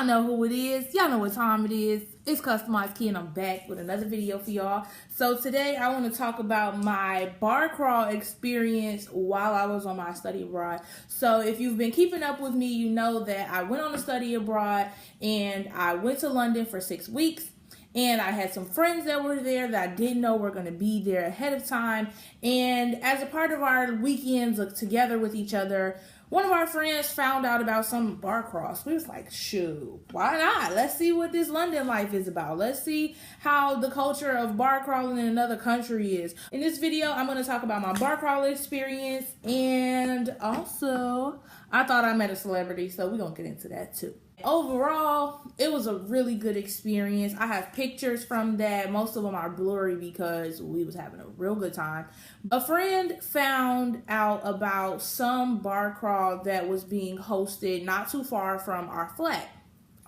Y'all know who it is. Y'all know what time it is. It's Customized Key and I'm back with another video for y'all. So today I want to talk about my bar crawl experience while I was on my study abroad. So if you've been keeping up with me, you know that I went on a study abroad and I went to London for 6 weeks. And I had some friends that were there that I didn't know were going to be there ahead of time. And as a part of our weekends together with each other, one of our friends found out about some bar crawls. We was like, shoot, why not? Let's see what this London life is about. Let's see how the culture of bar crawling in another country is. In this video, I'm going to talk about my bar crawl experience. And also, I thought I met a celebrity, so we're going to get into that too. Overall, it was a really good experience. I have pictures from that. Most of them are blurry because we was having a real good time. A friend found out about some bar crawl that was being hosted not too far from our flat.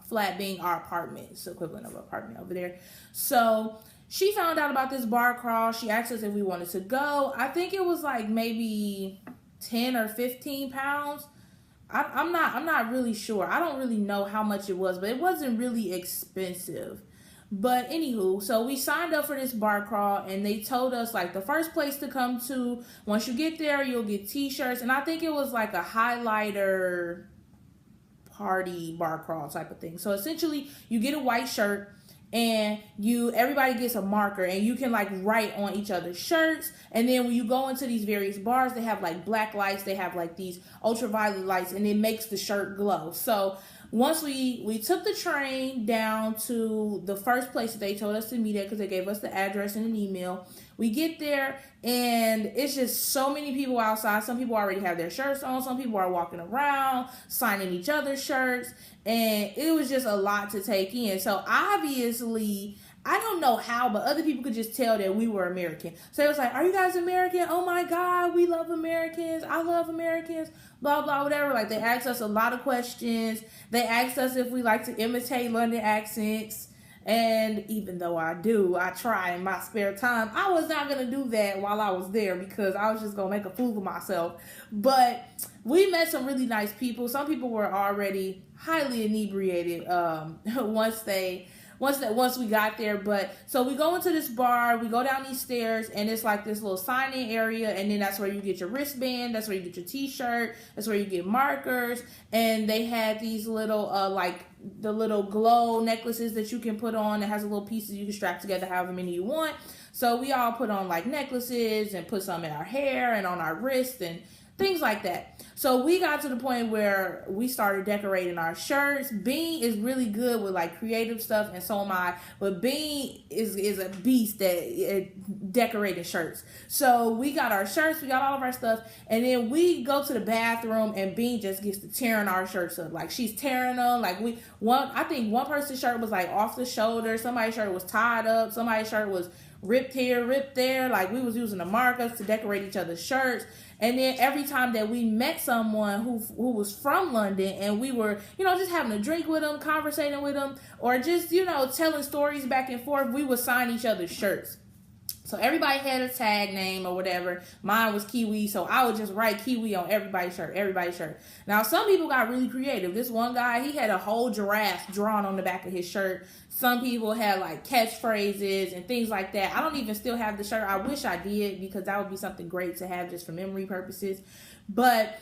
Flat being our apartment. It's the equivalent of an apartment over there. So she found out about this bar crawl. She asked us if we wanted to go. I think it was like maybe 10 or 15 pounds. I'm not really sure. I don't really know how much it was, but it wasn't really expensive. But anywho, so we signed up for this bar crawl and they told us like the first place to come to, once you get there, you'll get t-shirts. And I think it was like a highlighter party bar crawl type of thing. So essentially you get a white shirt and everybody gets a marker and you can like write on each other's shirts. And then when you go into these various bars, they have like black lights, they have like these ultraviolet lights, and it makes the shirt glow. So once we took the train down to the first place that they told us to meet at, because they gave us the address and an email. We get there and it's just so many people outside. Some people already have their shirts on. Some people are walking around signing each other's shirts. And it was just a lot to take in. So obviously, I don't know how, but other people could just tell that we were American. So it was like, are you guys American? Oh my God, we love Americans. I love Americans. Blah, blah, whatever. Like they asked us a lot of questions. They asked us if we like to imitate London accents. And even though I try in my spare time, I was not going to do that while I was there because I was just going to make a fool of myself. But we met some really nice people. Some people were already highly inebriated once we got there. But so we go into this bar, we go down these stairs, and it's like this little sign-in area, and then that's where you get your wristband, that's where you get your t-shirt, that's where you get markers. And they had these little like the little glow necklaces that you can put on. It has a little pieces you can strap together however many you want. So we all put on like necklaces and put some in our hair and on our wrists and things like that. So we got to the point where we started decorating our shirts. Bean is really good with like creative stuff, and so am I. But Bean is a beast at decorating shirts. So we got our shirts, we got all of our stuff, and then we go to the bathroom and Bean just gets to tearing our shirts up. Like she's tearing them. Like I think one person's shirt was like off the shoulder, somebody's shirt was tied up, somebody's shirt was ripped here, ripped there. Like we was using the markers to decorate each other's shirts. And then every time that we met someone who was from London and we were, just having a drink with them, conversating with them, or just, telling stories back and forth, we would sign each other's shirts. So everybody had a tag name or whatever. Mine was Kiwi, so I would just write Kiwi on everybody's shirt. Now, some people got really creative. This one guy, he had a whole giraffe drawn on the back of his shirt. Some people had like catchphrases and things like that. I don't even still have the shirt. I wish I did because that would be something great to have just for memory purposes. But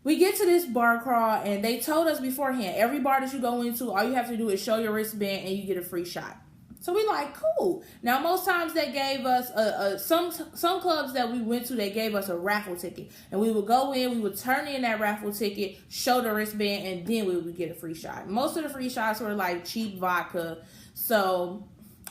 we get to this bar crawl and they told us beforehand, every bar that you go into, all you have to do is show your wristband and you get a free shot. So we like, cool. Now, most times they gave us some clubs that we went to, they gave us a raffle ticket. And we would go in, we would turn in that raffle ticket, show the wristband, and then we would get a free shot. Most of the free shots were like cheap vodka. So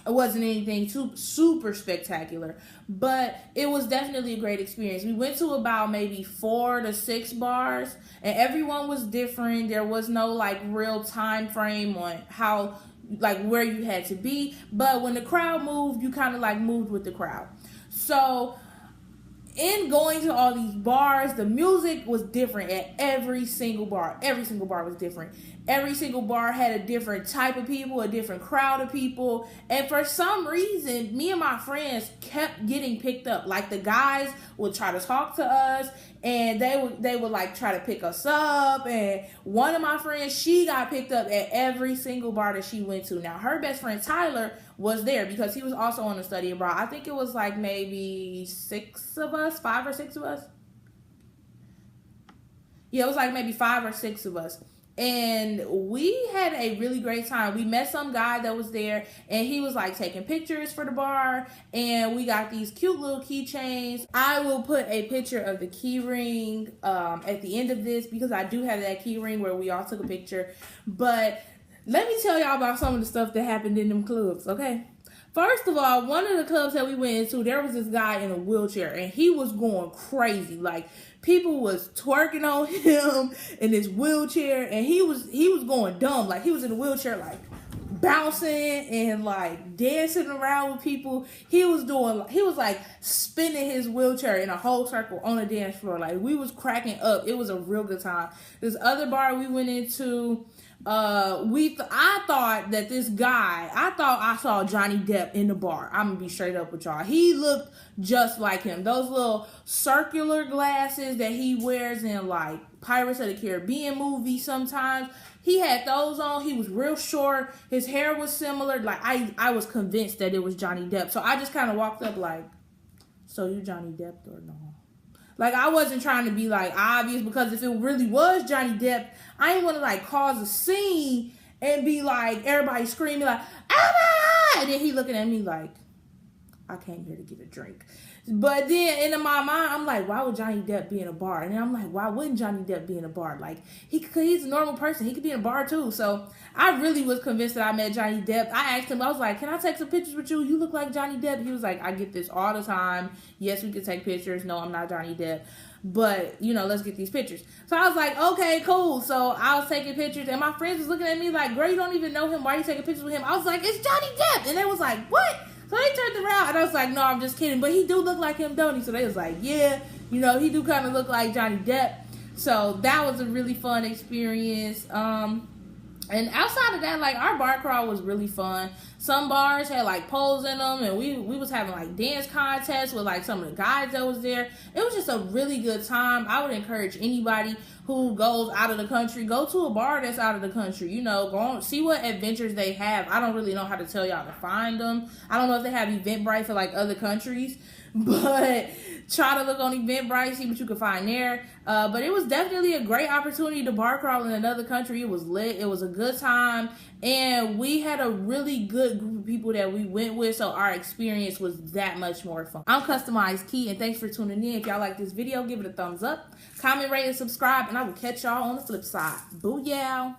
it wasn't anything too super spectacular. But it was definitely a great experience. We went to about maybe 4 to 6 bars. And everyone was different. There was no like real time frame on how where you had to be, but when the crowd moved, you kind of like moved with the crowd. So in going to all these bars, the music was different at every single bar. Every single bar was different. Every single bar had a different type of people, a different crowd of people. And for some reason, me and my friends kept getting picked up. Like the guys would try to talk to us, and they would like try to pick us up. And one of my friends, she got picked up at every single bar that she went to. Now her best friend Tyler was there because he was also on the study abroad. I think it was like maybe 5 or 6 of us. Yeah, it was like maybe 5 or 6 of us. And we had a really great time. We met some guy that was there, and he was like taking pictures for the bar, and we got these cute little keychains. I will put a picture of the key ring at the end of this because I do have that key ring where we all took a picture. But let me tell y'all about some of the stuff that happened in them clubs, okay? First of all, one of the clubs that we went into, there was this guy in a wheelchair, and he was going crazy. Like, people was twerking on him in his wheelchair, and he was going dumb. Like, he was in a wheelchair, like, bouncing and, like, dancing around with people. He was like, spinning his wheelchair in a whole circle on the dance floor. Like, we was cracking up. It was a real good time. This other bar we went into, I thought that this guy, I saw Johnny Depp in the bar. I'm gonna be straight up with y'all. He looked just like him. Those little circular glasses that he wears in like Pirates of the Caribbean movies sometimes. He had those on. He was real short. His hair was similar. Like I was convinced that it was Johnny Depp. So I just kind of walked up like, so you Johnny Depp or no? Like, I wasn't trying to be, like, obvious, because if it really was Johnny Depp, I didn't want to, like, cause a scene and be, like, everybody screaming, like, ah! And then he looking at me like, I came here to get a drink. But then, in my mind, I'm like, why would Johnny Depp be in a bar? And then I'm like, why wouldn't Johnny Depp be in a bar? Like, he's a normal person. He could be in a bar, too. So, I really was convinced that I met Johnny Depp. I asked him, I was like, can I take some pictures with you? You look like Johnny Depp. He was like, I get this all the time. Yes, we can take pictures. No, I'm not Johnny Depp. But, you know, let's get these pictures. So, I was like, okay, cool. So, I was taking pictures. And my friends was looking at me like, girl, you don't even know him. Why are you taking pictures with him? I was like, it's Johnny Depp. And they was like, what? So they turned around, and I was like, no, I'm just kidding. But he do look like him, don't he? So they was like, yeah, you know, he do kind of look like Johnny Depp. So that was a really fun experience. And outside of that, like, our bar crawl was really fun. Some bars had, like, poles in them, and we was having, like, dance contests with, like, some of the guys that was there. It was just a really good time. I would encourage anybody who goes out of the country, go to a bar that's out of the country. You know, go on, see what adventures they have. I don't really know how to tell y'all to find them. I don't know if they have Eventbrite for, like, other countries. But try to look on Eventbrite, see what you can find there. But it was definitely a great opportunity to bar crawl in another country. It was lit. It was a good time. And we had a really good group of people that we went with. So our experience was that much more fun. I'm Customized Key, and thanks for tuning in. If y'all like this video, give it a thumbs up. Comment, rate, and subscribe. And I will catch y'all on the flip side. Booyah!